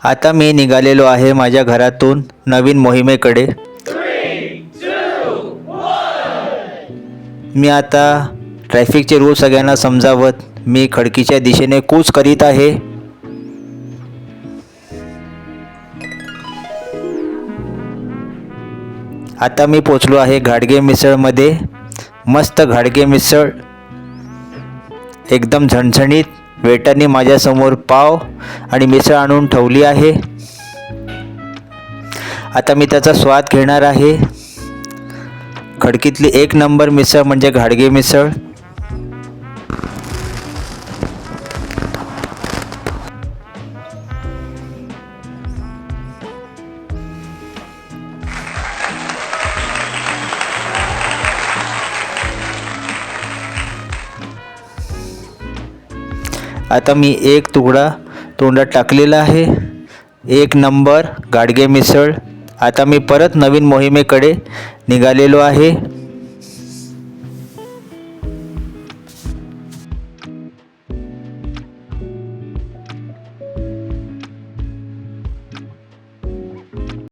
आता मी निघालेलो आहे माझ्या घरातून नवीन मोहिमेकडे। मी आता ट्रॅफिकचे रूल सगळ्यांना समजावत मी खडकीच्या दिशेने कूच करीत आहे। आता मी पोचलो आहे घाडगे मिसळमध्ये। मस्त घाडगे मिसळ एकदम झणझणीत। वेटरनी माझ्यासमोर पाव आणि मिसळ आणून ठेवली आहे। आता मी त्याचा स्वाद घेणार आहे। खडकीतली एक नंबर मिसळ म्हणजे घाडगे मिसळ। आता मी एक तुकडा तोंडात टाकलेला आहे। एक नंबर घाडगे मिसळ। आता मी परत नवीन मोहिमेकडे निघालेलो आहे।